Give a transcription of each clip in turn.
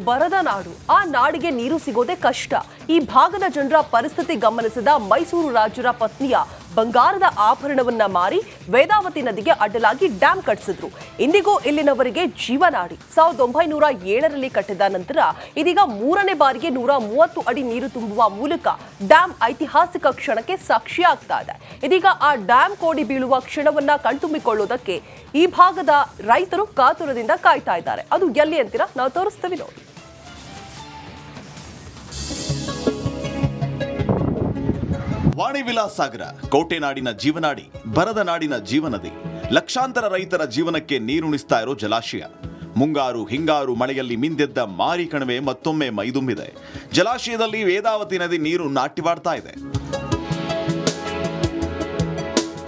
ಬರದ ನಾಡು. ಆ ನಾಡಿಗೆ ನೀರು ಸಿಗೋದೇ ಕಷ್ಟ. ಈ ಭಾಗದ ಜನರ ಪರಿಸ್ಥಿತಿ ಗಮನಿಸಿದ ಮೈಸೂರು ರಾಜರ ಪತ್ನಿಯ ಬಂಗಾರದ ಆಭರಣವನ್ನ ಮಾರಿ ವೇದಾವತಿ ನದಿಗೆ ಅಡ್ಡಲಾಗಿ ಡ್ಯಾಂ ಕಟ್ಟಿಸಿದ್ರು. ಇಂದಿಗೂ ಇಲ್ಲಿನವರಿಗೆ ಜೀವನಾಡಿ. 1907ರಲ್ಲಿ ಕಟ್ಟಿದ ನಂತರ ಇದೀಗ ಮೂರನೇ ಬಾರಿಗೆ 130 ಅಡಿ ನೀರು ತುಂಬುವ ಮೂಲಕ ಡ್ಯಾಂ ಐತಿಹಾಸಿಕ ಕ್ಷಣಕ್ಕೆ ಸಾಕ್ಷಿಯಾಗ್ತಾ ಇದೆ. ಇದೀಗ ಆ ಡ್ಯಾಂ ಕೋಡಿ ಬೀಳುವ ಕ್ಷಣವನ್ನ ಕಣ್ತುಂಬಿಕೊಳ್ಳುವುದಕ್ಕೆ ಈ ಭಾಗದ ರೈತರು ಕಾತುರದಿಂದ ಕಾಯ್ತಾ ಇದ್ದಾರೆ. ಅದು ಎಲ್ಲಿ ಅಂತೀರಾ? ನಾವು ತೋರಿಸ್ತೀವಿ ನೋಡಿ. ವಾಣಿ ವಿಲಾಸ್ ಸಾಗರ ಕೋಟೆ ನಾಡಿನ ಜೀವನಾಡಿ, ಬರದ ನಾಡಿನ ಜೀವನದಿ. ಲಕ್ಷಾಂತರ ರೈತರ ಜೀವನಕ್ಕೆ ನೀರುಣಿಸ್ತಾ ಇರೋ ಜಲಾಶಯ. ಮುಂಗಾರು ಹಿಂಗಾರು ಮಳೆಯಲ್ಲಿ ಮಿಂದೆದ್ದ ಮಾರಿ ಕಣಿವೆ ಮತ್ತೊಮ್ಮೆ ಮೈದುಂಬಿದೆ. ಜಲಾಶಯದಲ್ಲಿ ವೇದಾವತಿ ನದಿ ನೀರು ನಾಟ್ಯವಾಡ್ತಾ ಇದೆ.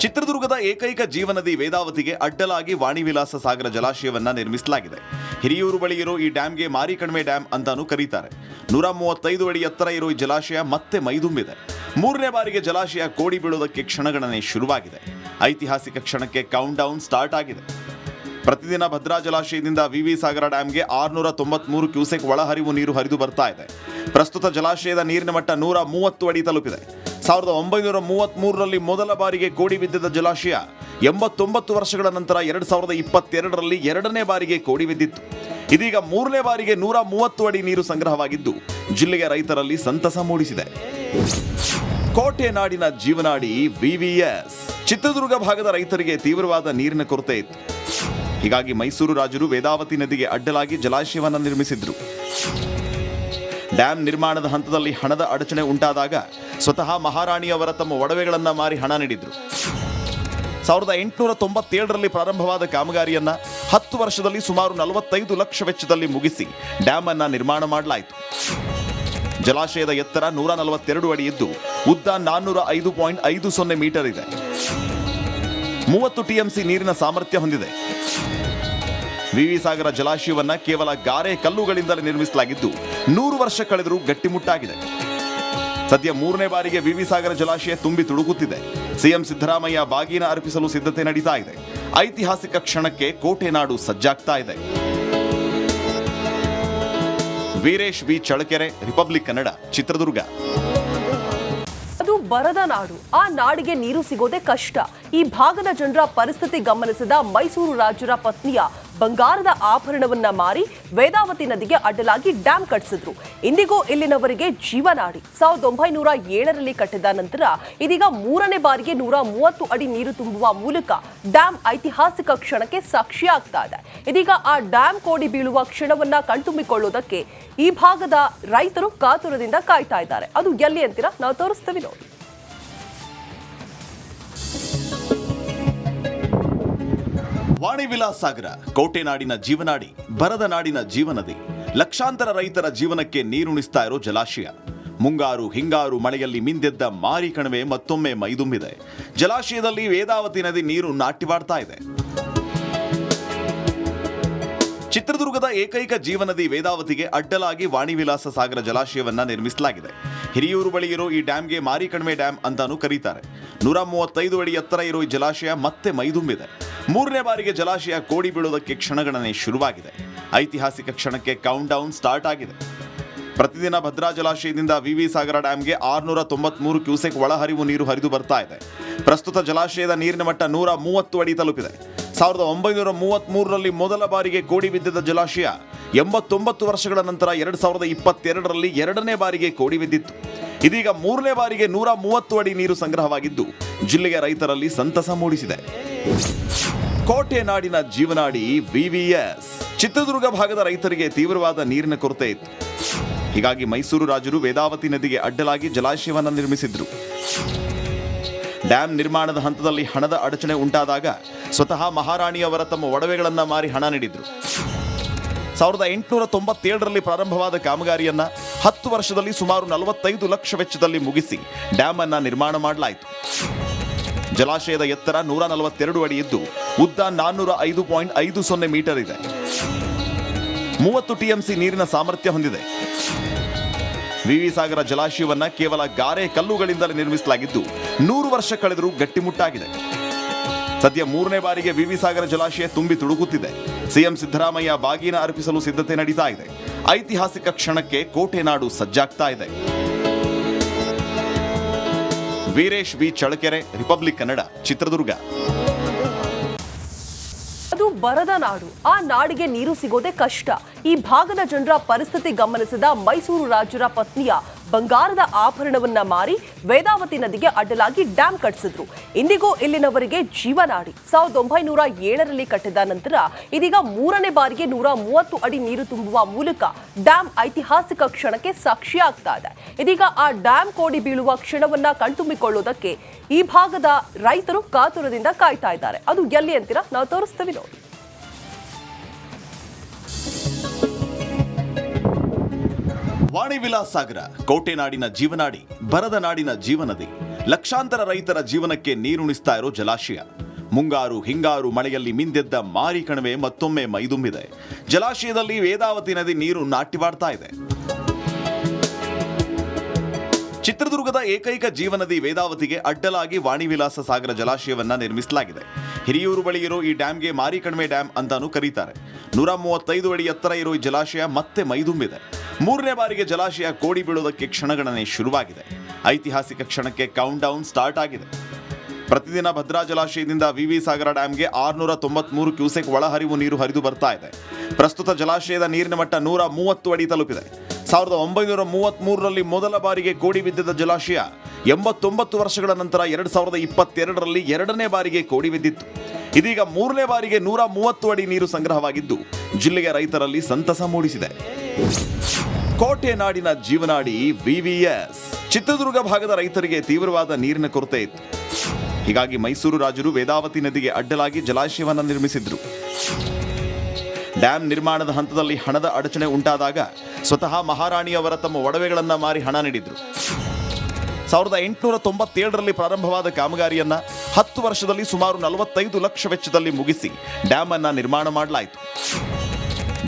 ಚಿತ್ರದುರ್ಗದ ಏಕೈಕ ಜೀವನದಿ ವೇದಾವತಿಗೆ ಅಡ್ಡಲಾಗಿ ವಾಣಿ ವಿಲಾಸ ಸಾಗರ ಜಲಾಶಯವನ್ನ ನಿರ್ಮಿಸಲಾಗಿದೆ. ಹಿರಿಯೂರು ಬಳಿ ಇರೋ ಈ ಡ್ಯಾಂಗೆ ಮಾರಿ ಕಣಿವೆ ಡ್ಯಾಂ ಅಂತಾನೂ ಕರೀತಾರೆ. 135 ಅಡಿ ಎತ್ತರ ಇರೋ ಈ ಜಲಾಶಯ ಮತ್ತೆ ಮೈದುಂಬಿದೆ. ಮೂರನೇ ಬಾರಿಗೆ ಜಲಾಶಯ ಕೋಡಿ ಬೀಳೋದಕ್ಕೆ ಕ್ಷಣಗಣನೆ ಶುರುವಾಗಿದೆ. ಐತಿಹಾಸಿಕ ಕ್ಷಣಕ್ಕೆ ಕೌಂಟ್ ಡೌನ್ ಸ್ಟಾರ್ಟ್ ಆಗಿದೆ. ಪ್ರತಿದಿನ ಭದ್ರಾ ಜಲಾಶಯದಿಂದ ವಿವಿ ಸಾಗರ ಡ್ಯಾಂಗೆ 693 ಕ್ಯೂಸೆಕ್ ಒಳಹರಿವು ನೀರು ಹರಿದು ಬರ್ತಾ ಇದೆ. ಪ್ರಸ್ತುತ ಜಲಾಶಯದ ನೀರಿನ ಮಟ್ಟ 130 ಅಡಿ ತಲುಪಿದೆ. 1933ರಲ್ಲಿ ಮೊದಲ ಬಾರಿಗೆ ಕೋಡಿ ಬಿದ್ದಿದ್ದ ಜಲಾಶಯ 89 ವರ್ಷಗಳ ನಂತರ 2022ರಲ್ಲಿ ಎರಡನೇ ಬಾರಿಗೆ ಕೋಡಿ ಬಿದ್ದಿತ್ತು. ಇದೀಗ ಮೂರನೇ ಬಾರಿಗೆ 130 ಅಡಿ ನೀರು ಸಂಗ್ರಹವಾಗಿದ್ದು ಜಿಲ್ಲೆಯ ರೈತರಲ್ಲಿ ಸಂತಸ ಮೂಡಿಸಿದೆ. ಕೋಟೆ ನಾಡಿನ ಜೀವನಾಡಿ ವಿವಿಎಸ್. ಚಿತ್ರದುರ್ಗ ಭಾಗದ ರೈತರಿಗೆ ತೀವ್ರವಾದ ನೀರಿನ ಕೊರತೆ ಇತ್ತು. ಹೀಗಾಗಿ ಮೈಸೂರು ರಾಜರು ವೇದಾವತಿ ನದಿಗೆ ಅಡ್ಡಲಾಗಿ ಜಲಾಶಯವನ್ನು ನಿರ್ಮಿಸಿದ್ರು. ಡ್ಯಾಂ ನಿರ್ಮಾಣದ ಹಂತದಲ್ಲಿ ಹಣದ ಅಡಚಣೆ ಉಂಟಾದಾಗ ಸ್ವತಃ ಮಹಾರಾಣಿಯವರ ತಮ್ಮ ಒಡವೆಗಳನ್ನು ಮಾರಿ ಹಣ ನೀಡಿದ್ರು. 1897ರಲ್ಲಿ ಪ್ರಾರಂಭವಾದ ಕಾಮಗಾರಿಯನ್ನ 10 ವರ್ಷದಲ್ಲಿ ಸುಮಾರು 45 ಲಕ್ಷ ವೆಚ್ಚದಲ್ಲಿ ಮುಗಿಸಿ ಡ್ಯಾಂ ಅನ್ನ ನಿರ್ಮಾಣ ಮಾಡಲಾಯಿತು. ಜಲಾಶಯದ ಎತ್ತರ 142 ಅಡಿ ಇದ್ದು ಉದ್ದ 405.50 ಮೀಟರ್ ಇದೆ. 30 ಟಿಎಂಸಿ ನೀರಿನ ಸಾಮರ್ಥ್ಯ ಹೊಂದಿದೆ. ವಿವಿ ಸಾಗರ ಜಲಾಶಯವನ್ನ ಕೇವಲ ಗಾರೆ ಕಲ್ಲುಗಳಿಂದಲೇ ನಿರ್ಮಿಸಲಾಗಿದ್ದು 100 ವರ್ಷ ಕಳೆದರೂ ಗಟ್ಟಿಮುಟ್ಟಾಗಿದೆ. ಸದ್ಯ ಮೂರನೇ ಬಾರಿಗೆ ವಿವಿ ಸಾಗರ ಜಲಾಶಯ ತುಂಬಿ ತುಳುಕುತ್ತಿದೆ. ಸಿಎಂ ಸಿದ್ದರಾಮಯ್ಯ ಬಾಗಿನ ಅರ್ಪಿಸಲು ಸಿದ್ಧತೆ ನಡೀತಾ ಇದೆ. ಐತಿಹಾಸಿಕ ಕ್ಷಣಕ್ಕೆ ಕೋಟೆ ನಾಡು ಸಜ್ಜಾಗ್ತಾ ಇದೆ. Veeresh V Challakere, Republic Kannada, Chitradurga. ಅದು ಬರದ ನಾಡು. ಆ ನಾಡಿಗೆ ನೀರು ಸಿಗೋದೇ ಕಷ್ಟ. ಈ ಭಾಗದ ಜನರ ಪರಿಸ್ಥಿತಿ ಗಮನಿಸಿದ ಮೈಸೂರು ರಾಜರ ಪತ್ನಿಯ ಬಂಗಾರದ ಆಭರಣವನ್ನ ಮಾರಿ ವೇದಾವತಿ ನದಿಗೆ ಅಡ್ಡಲಾಗಿ ಡ್ಯಾಂ ಕಟ್ಟಿಸಿದ್ರು. ಇಂದಿಗೂ ಇಲ್ಲಿನವರಿಗೆ ಜೀವನಾಡಿ. 1907ರಲ್ಲಿ ಕಟ್ಟಿದ ನಂತರ ಇದೀಗ ಮೂರನೇ ಬಾರಿಗೆ 130 ಅಡಿ ನೀರು ತುಂಬುವ ಮೂಲಕ ಡ್ಯಾಂ ಐತಿಹಾಸಿಕ ಕ್ಷಣಕ್ಕೆ ಸಾಕ್ಷಿಯಾಗ್ತಾ ಇದೆ. ಇದೀಗ ಆ ಡ್ಯಾಂ ಕೋಡಿ ಬೀಳುವ ಕ್ಷಣವನ್ನ ಕಣ್ತುಂಬಿಕೊಳ್ಳುವುದಕ್ಕೆ ಈ ಭಾಗದ ರೈತರು ಕಾತುರದಿಂದ ಕಾಯ್ತಾ ಇದ್ದಾರೆ. ಅದು ಎಲ್ಲಿ ಅಂತೀರಾ? ನಾವು ತೋರಿಸ್ತೀವಿ ನೋಡಿ. ವಾಣಿ ವಿಲಾಸ್ ಸಾಗರ ಕೋಟೆ ನಾಡಿನ ಜೀವನಾಡಿ, ಬರದ ನಾಡಿನ ಜೀವನದಿ. ಲಕ್ಷಾಂತರ ರೈತರ ಜೀವನಕ್ಕೆ ನೀರುಣಿಸ್ತಾ ಇರೋ ಜಲಾಶಯ. ಮುಂಗಾರು ಹಿಂಗಾರು ಮಳೆಯಲ್ಲಿ ಮಿಂದೆದ್ದ ಮಾರಿ ಕಣಿವೆ ಮತ್ತೊಮ್ಮೆ ಮೈದುಂಬಿದೆ. ಜಲಾಶಯದಲ್ಲಿ ವೇದಾವತಿ ನದಿ ನೀರು ನಾಟ್ಯವಾಡ್ತಾ ಇದೆ. ಚಿತ್ರದುರ್ಗದ ಏಕೈಕ ಜೀವನದಿ ವೇದಾವತಿಗೆ ಅಡ್ಡಲಾಗಿ ವಾಣಿ ವಿಲಾಸ ಸಾಗರ ಜಲಾಶಯವನ್ನ ನಿರ್ಮಿಸಲಾಗಿದೆ. ಹಿರಿಯೂರು ಬಳಿ ಇರೋ ಈ ಡ್ಯಾಂಗೆ ಮಾರಿ ಕಣಿವೆ ಡ್ಯಾಂ ಅಂತಾನೂ ಕರೀತಾರೆ. 135 ಅಡಿ ಎತ್ತರ ಇರೋ ಈ ಜಲಾಶಯ ಮತ್ತೆ ಮೈದುಂಬಿದೆ. ಮೂರನೇ ಬಾರಿಗೆ ಜಲಾಶಯ ಕೋಡಿ ಬೀಳೋದಕ್ಕೆ ಕ್ಷಣಗಣನೆ ಶುರುವಾಗಿದೆ. ಐತಿಹಾಸಿಕ ಕ್ಷಣಕ್ಕೆ ಕೌಂಟ್ ಡೌನ್ ಸ್ಟಾರ್ಟ್ ಆಗಿದೆ. ಪ್ರತಿದಿನ ಭದ್ರಾ ಜಲಾಶಯದಿಂದ ವಿವಿ ಸಾಗರ ಡ್ಯಾಂಗೆ 693 ಕ್ಯೂಸೆಕ್ ಒಳಹರಿವು ನೀರು ಹರಿದು ಬರ್ತಾ ಇದೆ. ಪ್ರಸ್ತುತ ಜಲಾಶಯದ ನೀರಿನ ಮಟ್ಟ 130 ಅಡಿ ತಲುಪಿದೆ. 1933ರಲ್ಲಿ ಮೊದಲ ಬಾರಿಗೆ ಕೋಡಿ ಬಿದ್ದಿದ್ದ ಜಲಾಶಯ 89 ವರ್ಷಗಳ ನಂತರ 2022ರಲ್ಲಿ ಎರಡನೇ ಬಾರಿಗೆ ಕೋಡಿ ಬಿದ್ದಿತ್ತು. ಇದೀಗ ಮೂರನೇ ಬಾರಿಗೆ 130 ಅಡಿ ನೀರು ಸಂಗ್ರಹವಾಗಿದ್ದು ಜಿಲ್ಲೆಯ ರೈತರಲ್ಲಿ ಸಂತಸ ಮೂಡಿಸಿದೆ. ಕೋಟೆ ನಾಡಿನ ಜೀವನಾಡಿ ವಿವಿಎಸ್. ಚಿತ್ರದುರ್ಗ ಭಾಗದ ರೈತರಿಗೆ ತೀವ್ರವಾದ ನೀರಿನ ಕೊರತೆ ಇತ್ತು. ಹೀಗಾಗಿ ಮೈಸೂರು ರಾಜರು ವೇದಾವತಿ ನದಿಗೆ ಅಡ್ಡಲಾಗಿ ಜಲಾಶಯವನ್ನು ನಿರ್ಮಿಸಿದ್ರು. ಡ್ಯಾಂ ನಿರ್ಮಾಣದ ಹಂತದಲ್ಲಿ ಹಣದ ಅಡಚಣೆ ಉಂಟಾದಾಗ ಸ್ವತಃ ಮಹಾರಾಣಿಯವರ ತಮ್ಮ ಒಡವೆಗಳನ್ನು ಮಾರಿ ಹಣ ನೀಡಿದ್ರು. 1897ರಲ್ಲಿ ಪ್ರಾರಂಭವಾದ ಕಾಮಗಾರಿಯನ್ನ 10 ವರ್ಷದಲ್ಲಿ ಸುಮಾರು 45 ಲಕ್ಷ ವೆಚ್ಚದಲ್ಲಿ ಮುಗಿಸಿ ಡ್ಯಾಂ ಅನ್ನ ನಿರ್ಮಾಣ ಮಾಡಲಾಯಿತು. ಜಲಾಶಯದ ಎತ್ತರ 142 ಅಡಿ ಇದ್ದು ಉದ್ದ 405.50 ಮೀಟರ್ ಇದೆ. 30 ಟಿಎಂಸಿ ನೀರಿನ ಸಾಮರ್ಥ್ಯ ಹೊಂದಿದೆ. ವಿವಿ ಸಾಗರ ಜಲಾಶಯವನ್ನ ಕೇವಲ ಗಾರೆ ಕಲ್ಲುಗಳಿಂದಲೇ ನಿರ್ಮಿಸಲಾಗಿದ್ದು 100 ವರ್ಷ ಕಳೆದರೂ ಗಟ್ಟಿಮುಟ್ಟಾಗಿದೆ. ಸದ್ಯ ಮೂರನೇ ಬಾರಿಗೆ ವಿವಿ ಸಾಗರ ಜಲಾಶಯ ತುಂಬಿ ತುಳುಕುತ್ತಿದೆ. ಸಿಎಂ ಸಿದ್ದರಾಮಯ್ಯ ಬಾಗಿನ ಅರ್ಪಿಸಲು ಸಿದ್ಧತೆ ನಡೀತಾ ಇದೆ. ಐತಿಹಾಸಿಕ ಕ್ಷಣಕ್ಕೆ ಕೋಟೆ ನಾಡು ಸಜ್ಜಾಗ್ತಾ ಇದೆ. Veeresh V Challakere, Republic Kannada, Chitradurga. ಅದು ಬರದ ನಾಡು. ಆ ನಾಡಿಗೆ ನೀರು ಸಿಗೋದೇ ಕಷ್ಟ. ಈ ಭಾಗದ ಜನರ ಪರಿಸ್ಥಿತಿ ಗಮನಿಸಿದ ಮೈಸೂರು ರಾಜರ ಪತ್ನಿಯ ಬಂಗಾರದ ಆಭರಣವನ್ನ ಮಾರಿ ವೇದಾವತಿ ನದಿಗೆ ಅಡ್ಡಲಾಗಿ ಡ್ಯಾಂ ಕಟ್ಟಿಸಿದ್ರು. ಇಂದಿಗೂ ಇಲ್ಲಿನವರಿಗೆ ಜೀವನಾಡಿ. 1907ರಲ್ಲಿ ಕಟ್ಟಿದ ನಂತರ ಇದೀಗ 3ನೇ ಬಾರಿಗೆ 130 ಅಡಿ ನೀರು ತುಂಬುವ ಮೂಲಕ ಡ್ಯಾಂ ಐತಿಹಾಸಿಕ ಕ್ಷಣಕ್ಕೆ ಸಾಕ್ಷಿಯಾಗ್ತಾ ಇದೆ. ಇದೀಗ ಆ ಡ್ಯಾಂ ಕೋಡಿ ಬೀಳುವ ಕ್ಷಣವನ್ನ ಕಣ್ತುಂಬಿಕೊಳ್ಳೋದಕ್ಕೆ ಈ ಭಾಗದ ರೈತರು ಕಾತುರದಿಂದ ಕಾಯ್ತಾ ಇದ್ದಾರೆ. ಅದು ಎಲ್ಲಿ ಅಂತೀರಾ? ನಾವು ತೋರಿಸ್ತೇವೆ ನೋಡಿ. ವಾಣಿ ವಿಲಾಸ್ ಸಾಗರ, ಕೋಟೆ ನಾಡಿನ ಜೀವನಾಡಿ, ಬರದ ನಾಡಿನ ಜೀವನದಿ. ಲಕ್ಷಾಂತರ ರೈತರ ಜೀವನಕ್ಕೆ ನೀರುಣಿಸ್ತಾ ಇರೋ ಜಲಾಶಯ. ಮುಂಗಾರು ಹಿಂಗಾರು ಮಳೆಯಲ್ಲಿ ಮಿಂದೆದ್ದ ಮಾರಿ ಕಣಿವೆ ಮತ್ತೊಮ್ಮೆ ಮೈದುಂಬಿದೆ. ಜಲಾಶಯದಲ್ಲಿ ವೇದಾವತಿ ನದಿ ನೀರು ನಾಟ್ಯವಾಡ್ತಾ ಇದೆ. ಚಿತ್ರದುರ್ಗದ ಏಕೈಕ ಜೀವನದಿ ವೇದಾವತಿಗೆ ಅಡ್ಡಲಾಗಿ ವಾಣಿ ವಿಲಾಸ ಸಾಗರ ಜಲಾಶಯವನ್ನ ನಿರ್ಮಿಸಲಾಗಿದೆ. ಹಿರಿಯೂರು ಬಳಿ ಇರೋ ಈ ಡ್ಯಾಂಗೆ ಮಾರಿ ಕಣಿವೆ ಡ್ಯಾಂ ಅಂತಾನೂ ಕರೀತಾರೆ. 135 ಅಡಿ ಎತ್ತರ ಇರೋ ಈ ಜಲಾಶಯ ಮತ್ತೆ ಮೈದುಂಬಿದೆ. 3ನೇ ಬಾರಿಗೆ ಜಲಾಶಯ ಕೋಡಿ ಬೀಳೋದಕ್ಕೆ ಕ್ಷಣಗಣನೆ ಶುರುವಾಗಿದೆ. ಐತಿಹಾಸಿಕ ಕ್ಷಣಕ್ಕೆ ಕೌಂಟ್ ಡೌನ್ ಸ್ಟಾರ್ಟ್ ಆಗಿದೆ. ಪ್ರತಿದಿನ ಭದ್ರಾ ಜಲಾಶಯದಿಂದ ವಿವಿ ಸಾಗರ ಡ್ಯಾಂಗೆ 693 ಕ್ಯೂಸೆಕ್ ಒಳಹರಿವು ನೀರು ಹರಿದು ಬರ್ತಾ ಇದೆ. ಪ್ರಸ್ತುತ ಜಲಾಶಯದ ನೀರಿನ ಮಟ್ಟ 130 ಅಡಿ ತಲುಪಿದೆ. 1933ರಲ್ಲಿ ಮೊದಲ ಬಾರಿಗೆ ಕೋಡಿ ಬಿದ್ದಿದ್ದ ಜಲಾಶಯ 89 ವರ್ಷಗಳ ನಂತರ 2022ರಲ್ಲಿ 2ನೇ ಬಾರಿಗೆ ಕೋಡಿ ಬಿದ್ದಿತ್ತು. ಇದೀಗ 3ನೇ ಬಾರಿಗೆ 130 ಅಡಿ ನೀರು ಸಂಗ್ರಹವಾಗಿದ್ದು ಜಿಲ್ಲೆಯ ರೈತರಲ್ಲಿ ಸಂತಸ ಮೂಡಿಸಿದೆ. ಕೋಟೆ ನಾಡಿನ ಜೀವನಾಡಿ ವಿವಿಎಸ್. ಚಿತ್ರದುರ್ಗ ಭಾಗದ ರೈತರಿಗೆ ತೀವ್ರವಾದ ನೀರಿನ ಕೊರತೆ ಇತ್ತು. ಹೀಗಾಗಿ ಮೈಸೂರು ರಾಜರು ವೇದಾವತಿ ನದಿಗೆ ಅಡ್ಡಲಾಗಿ ಜಲಾಶಯವನ್ನು ನಿರ್ಮಿಸಿದ್ರು. ಡ್ಯಾಂ ನಿರ್ಮಾಣದ ಹಂತದಲ್ಲಿ ಹಣದ ಅಡಚಣೆ ಉಂಟಾದಾಗ ಸ್ವತಃ ಮಹಾರಾಣಿಯವರ ತಮ್ಮ ಒಡವೆಗಳನ್ನ ಮಾರಿ ಹಣ ನೀಡಿದ್ರು. 1897ರಲ್ಲಿ ಪ್ರಾರಂಭವಾದ ಕಾಮಗಾರಿಯನ್ನ 10 ವರ್ಷದಲ್ಲಿ ಸುಮಾರು 45 ಲಕ್ಷ ವೆಚ್ಚದಲ್ಲಿ ಮುಗಿಸಿ ಡ್ಯಾಂ ಅನ್ನ ನಿರ್ಮಾಣ ಮಾಡಲಾಯಿತು.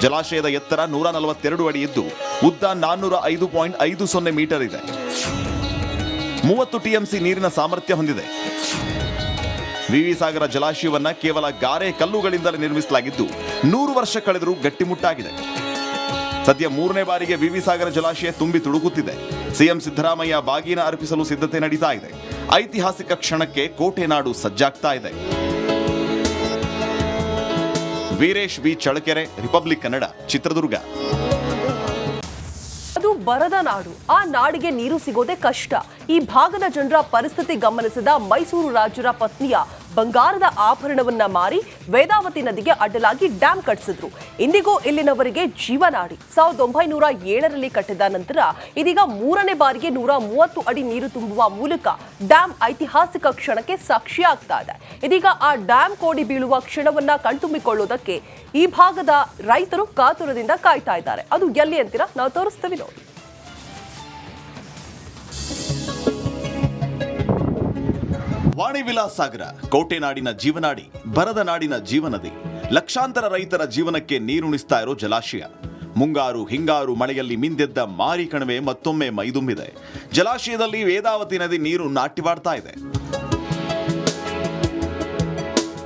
ಜಲಾಶಯದ ಎತ್ತರ 142 ಅಡಿ ಇದ್ದು ಉದ್ದ 405.50 ಮೀಟರ್ ಇದೆ. 30 ಟಿಎಂಸಿ ನೀರಿನ ಸಾಮರ್ಥ್ಯ ಹೊಂದಿದೆ. ವಿವಿ ಸಾಗರ ಜಲಾಶಯವನ್ನ ಕೇವಲ ಗಾರೆ ಕಲ್ಲುಗಳಿಂದಲೇ ನಿರ್ಮಿಸಲಾಗಿದ್ದು 100 ವರ್ಷ ಕಳೆದರೂ ಗಟ್ಟಿಮುಟ್ಟಾಗಿದೆ. ಸದ್ಯ 3ನೇ ಬಾರಿಗೆ ವಿವಿ ಸಾಗರ ಜಲಾಶಯ ತುಂಬಿ ತುಳುಕುತ್ತಿದೆ. ಸಿಎಂ ಸಿದ್ದರಾಮಯ್ಯ ಬಾಗಿನ ಅರ್ಪಿಸಲು ಸಿದ್ಧತೆ ನಡೀತಾ ಇದೆ. ಐತಿಹಾಸಿಕ ಕ್ಷಣಕ್ಕೆ ಕೋಟೆ ನಾಡು ಸಜ್ಜಾಗ್ತಾ ಇದೆ. Veeresh V Challakere, Republic Kannada, Chitradurga. ಅದು ಬರದ ನಾಡು. ಆ ನಾಡಿಗೆ ನೀರು ಸಿಗೋದೇ ಕಷ್ಟ. ಈ ಭಾಗದ ಜನರ ಪರಿಸ್ಥಿತಿ ಗಮನಿಸಿದ ಮೈಸೂರು ರಾಜರ ಪತ್ನಿಯ ಬಂಗಾರದ ಆಭರಣವನ್ನ ಮಾರಿ ವೇದಾವತಿ ನದಿಗೆ ಅಡ್ಡಲಾಗಿ ಡ್ಯಾಂ ಕಟ್ಟಿಸಿದ್ರು. ಇಂದಿಗೂ ಇಲ್ಲಿನವರಿಗೆ ಜೀವನಾಡಿ. 1907ರಲ್ಲಿ ಕಟ್ಟಿದ ನಂತರ ಇದೀಗ 3ನೇ ಬಾರಿಗೆ 130 ಅಡಿ ನೀರು ತುಂಬುವ ಮೂಲಕ ಡ್ಯಾಂ ಐತಿಹಾಸಿಕ ಕ್ಷಣಕ್ಕೆ ಸಾಕ್ಷಿಯಾಗ್ತಾ ಇದೆ. ಇದೀಗ ಆ ಡ್ಯಾಂ ಕೋಡಿ ಬೀಳುವ ಕ್ಷಣವನ್ನ ಕಣ್ತುಂಬಿಕೊಳ್ಳೋದಕ್ಕೆ ಈ ಭಾಗದ ರೈತರು ಕಾತುರದಿಂದ ಕಾಯ್ತಾ ಇದ್ದಾರೆ. ಅದು ಎಲ್ಲಿ ಅಂತೀರಾ? ನಾವು ತೋರಿಸ್ತೇವೆ ನೋಡಿ. ವಾಣಿ ವಿಲಾಸ್ ಸಾಗರ, ಕೋಟೆ ನಾಡಿನ ಜೀವನಾಡಿ, ಬರದ ನಾಡಿನ ಜೀವನದಿ. ಲಕ್ಷಾಂತರ ರೈತರ ಜೀವನಕ್ಕೆ ನೀರುಣಿಸ್ತಾ ಇರೋ ಜಲಾಶಯ. ಮುಂಗಾರು ಹಿಂಗಾರು ಮಳೆಯಲ್ಲಿ ಮಿಂದೆದ್ದ ಮಾರಿ ಕಣಿವೆ ಮತ್ತೊಮ್ಮೆ ಮೈದುಂಬಿದೆ. ಜಲಾಶಯದಲ್ಲಿ ವೇದಾವತಿ ನದಿ ನೀರು ನಾಟ್ಯವಾಡ್ತಾ ಇದೆ.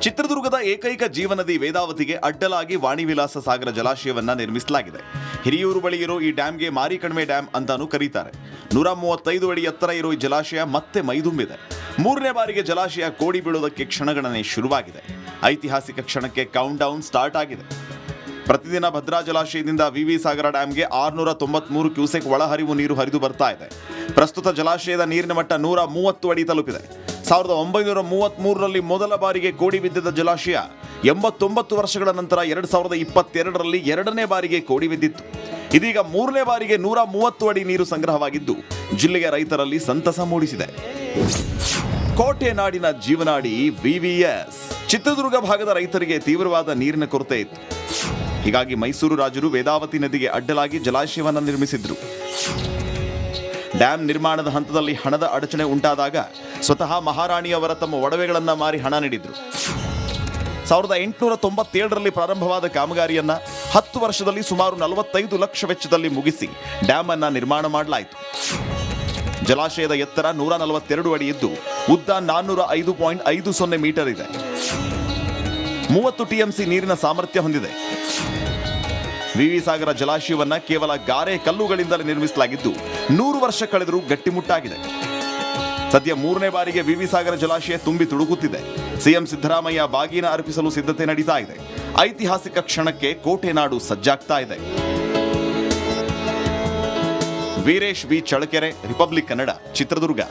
ಚಿತ್ರದುರ್ಗದ ಏಕೈಕ ಜೀವನದಿ ವೇದಾವತಿಗೆ ಅಡ್ಡಲಾಗಿ ವಾಣಿ ವಿಲಾಸ ಸಾಗರ ಜಲಾಶಯವನ್ನ ನಿರ್ಮಿಸಲಾಗಿದೆ. ಹಿರಿಯೂರು ಬಳಿ ಇರೋ ಈ ಡ್ಯಾಂಗೆ ಮಾರಿ ಕಣಿವೆ ಡ್ಯಾಂ ಅಂತಾನೂ ಕರೀತಾರೆ. 135 ಅಡಿ ಎತ್ತರ ಇರೋ ಈ ಜಲಾಶಯ ಮತ್ತೆ ಮೈದುಂಬಿದೆ. 3ನೇ ಬಾರಿಗೆ ಜಲಾಶಯ ಕೋಡಿ ಬೀಳೋದಕ್ಕೆ ಕ್ಷಣಗಣನೆ ಶುರುವಾಗಿದೆ. ಐತಿಹಾಸಿಕ ಕ್ಷಣಕ್ಕೆ ಕೌಂಟ್ ಡೌನ್ ಸ್ಟಾರ್ಟ್ ಆಗಿದೆ. ಪ್ರತಿದಿನ ಭದ್ರಾ ಜಲಾಶಯದಿಂದ ವಿವಿ ಸಾಗರ ಡ್ಯಾಂಗೆ 693 ಕ್ಯೂಸೆಕ್ ಒಳಹರಿವು ನೀರು ಹರಿದು ಬರ್ತಾ ಇದೆ. ಪ್ರಸ್ತುತ ಜಲಾಶಯದ ನೀರಿನ ಮಟ್ಟ 130 ಅಡಿ ತಲುಪಿದೆ. 1933ರಲ್ಲಿ ಮೊದಲ ಬಾರಿಗೆ ಕೋಡಿ ಬಿದ್ದಿದ್ದ ಜಲಾಶಯ 89 ವರ್ಷಗಳ ನಂತರ 2022ರಲ್ಲಿ 2ನೇ ಬಾರಿಗೆ ಕೋಡಿ ಬಿದ್ದಿತ್ತು. ಇದೀಗ 3ನೇ ಬಾರಿಗೆ 130 ಅಡಿ ನೀರು ಸಂಗ್ರಹವಾಗಿದ್ದು ಜಿಲ್ಲೆಯ ರೈತರಲ್ಲಿ ಸಂತಸ ಮೂಡಿಸಿದೆ. ಕೋಟೆ ನಾಡಿನ ಜೀವನಾಡಿ ವಿವಿಎಸ್. ಚಿತ್ರದುರ್ಗ ಭಾಗದ ರೈತರಿಗೆ ತೀವ್ರವಾದ ನೀರಿನ ಕೊರತೆ ಇತ್ತು. ಹೀಗಾಗಿ ಮೈಸೂರು ರಾಜರು ವೇದಾವತಿ ನದಿಗೆ ಅಡ್ಡಲಾಗಿ ಜಲಾಶಯವನ್ನು ನಿರ್ಮಿಸಿದ್ರು. ಡ್ಯಾಂ ನಿರ್ಮಾಣದ ಹಂತದಲ್ಲಿ ಹಣದ ಅಡಚಣೆ ಉಂಟಾದಾಗ ಸ್ವತಃ ಮಹಾರಾಣಿಯವರ ತಮ್ಮ ಒಡವೆಗಳನ್ನ ಮಾರಿ ಹಣ ನೀಡಿದ್ರು. 1897ರಲ್ಲಿ ಪ್ರಾರಂಭವಾದ ಕಾಮಗಾರಿಯನ್ನ 10 ವರ್ಷದಲ್ಲಿ ಸುಮಾರು 45 ಲಕ್ಷ ವೆಚ್ಚದಲ್ಲಿ ಮುಗಿಸಿ ಡ್ಯಾಂ ಅನ್ನ ನಿರ್ಮಾಣ ಮಾಡಲಾಯಿತು. ಜಲಾಶಯದ ಎತ್ತರ 142 ಅಡಿ ಇದ್ದು ಉದ್ದ 405.50 ಮೀಟರ್ ಇದೆ. 30 ಟಿಎಂಸಿ ನೀರಿನ ಸಾಮರ್ಥ್ಯ ಹೊಂದಿದೆ. ವಿವಿ ಸಾಗರ ಜಲಾಶಯವನ್ನ ಕೇವಲ ಗಾರೆ ಕಲ್ಲುಗಳಿಂದಲೇ ನಿರ್ಮಿಸಲಾಗಿದ್ದು 100 ವರ್ಷ ಕಳೆದರೂ ಗಟ್ಟಿಮುಟ್ಟಾಗಿದೆ. ಸದ್ಯ 3ನೇ ಬಾರಿಗೆ ವಿವಿ ಸಾಗರ ಜಲಾಶಯ ತುಂಬಿ ತುಳುಕುತ್ತಿದೆ. ಸಿಎಂ ಸಿದ್ದರಾಮಯ್ಯ ಬಾಗಿನ ಅರ್ಪಿಸಲು ಸಿದ್ಧತೆ ನಡೀತಾ ಇದೆ. ಐತಿಹಾಸಿಕ ಕ್ಷಣಕ್ಕೆ ಕೋಟೆ ನಾಡು ಸಜ್ಜಾಗ್ತಾ ಇದೆ. Veeresh V Challakere, Republic Kannada, Chitradurga.